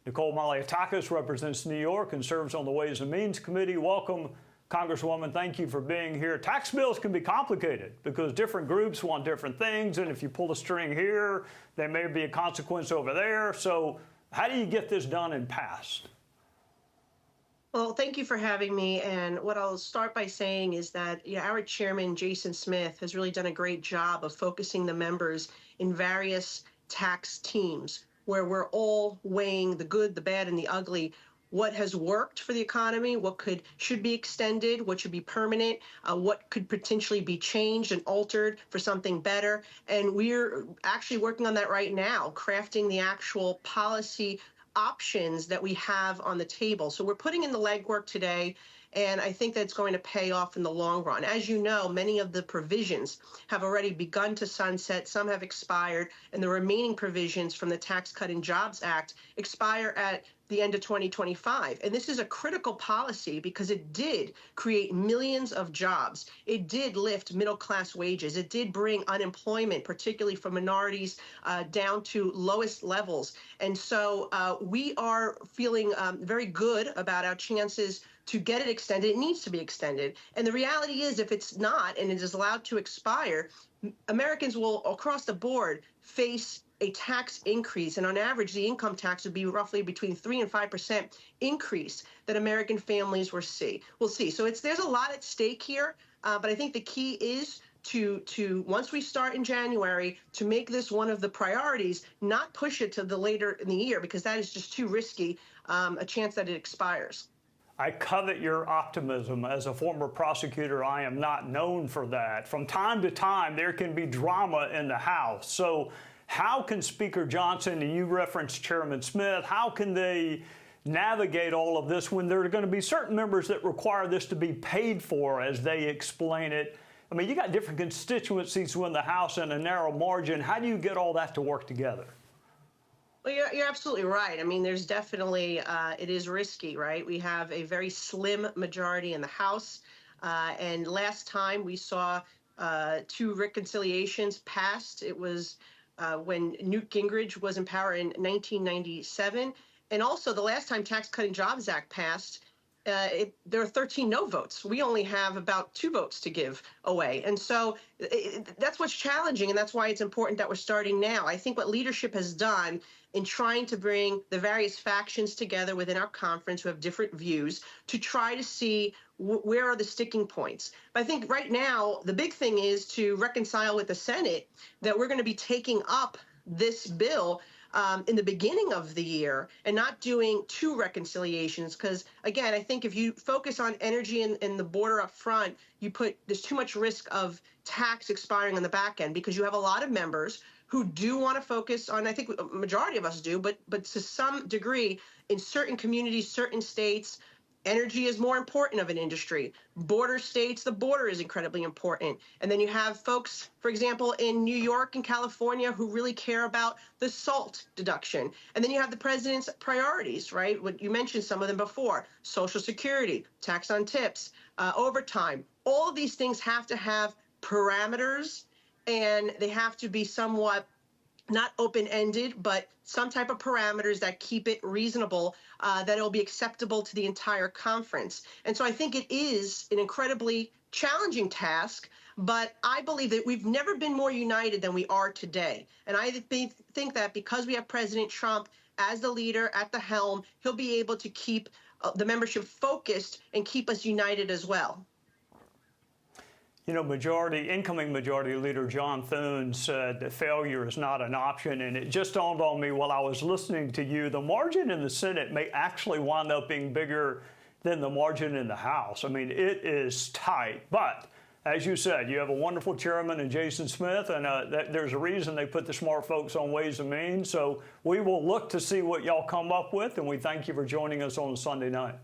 Nicole Malliotakis represents New York and serves on the Ways and Means Committee. Welcome, Congresswoman. Thank you for being here. Tax bills can be complicated because different groups want different things, and if you pull a string here, there may be a consequence over there. So how do you get this done and passed? Well, thank you for having me. And what I'll start by saying is that our chairman, Jason Smith, has really done a great job of focusing the members in various tax teams where we're all weighing the good, the bad, and the ugly. What has worked for the economy, what should be extended, what should be permanent, what could potentially be changed and altered for something better. And we're actually working on that right now, crafting the actual policy options that we have on the table. So we're putting in the legwork today, and I think that's going to pay off in the long run. As you know, many of the provisions have already begun to sunset, some have expired, and the remaining provisions from the Tax Cut and Jobs Act expire at the end of 2025. And this is a critical policy because it did create millions of jobs. It did lift middle-class wages. It did bring unemployment, particularly for minorities, down to lowest levels. And so we are feeling very good about our chances to get it extended. It needs to be extended. And the reality is, if it's not and it is allowed to expire, Americans will, across the board, face a tax increase. And on average, the income tax would be roughly between 3 and 5% increase that American families will see. So there's a lot at stake here. But I think the key is to once we start in January, to make this one of the priorities, not push it to the later in the year, because that is just too risky, a chance that it expires. I covet your optimism. As a former prosecutor, I am not known for that. From time to time, there can be drama in the House. So how can Speaker Johnson, and you referenced Chairman Smith, how can they navigate all of this when there are going to be certain members that require this to be paid for as they explain it? I mean, you got different constituencies within the House and a narrow margin. How do you get all that to work together? Well, you're absolutely right. I mean, there's definitely, it is risky, right? We have a very slim majority in the House. And last time we saw 2 reconciliations passed. It was when Newt Gingrich was in power in 1997. And also the last time Tax Cut and Jobs Act passed, there are 13 no votes. We only have about 2 votes to give away. And so that's what's challenging, and that's why it's important that we're starting now. I think what leadership has done in trying to bring the various factions together within our conference who have different views to try to see where are the sticking points. But I think right now, the big thing is to reconcile with the Senate that we're going to be taking up this bill in the beginning of the year and not doing 2 reconciliations. Because, again, I think if you focus on energy and the border up front, there's too much risk of tax expiring on the back end, because you have a lot of members who do want to focus on, I think a majority of us do, but to some degree, in certain communities, certain states, energy is more important of an industry. Border states, the border is incredibly important. And then you have folks, for example, in New York and California who really care about the SALT deduction. And then you have the president's priorities, right? What you mentioned some of them before: Social Security, tax on tips, overtime. All of these things have to have parameters, and they have to be somewhat not open-ended, but some type of parameters that keep it reasonable, that it'll be acceptable to the entire conference. And so I think it is an incredibly challenging task, but I believe that we've never been more united than we are today. And I think that because we have President Trump as the leader at the helm, he'll be able to keep the membership focused and keep us united as well. You know, incoming Majority Leader John Thune said that failure is not an option, and it just dawned on me while I was listening to you, the margin in the Senate may actually wind up being bigger than the margin in the House. I mean, it is tight, but as you said, you have a wonderful chairman in Jason Smith, and there's a reason they put the smart folks on Ways and Means. So we will look to see what y'all come up with, and we thank you for joining us on Sunday night.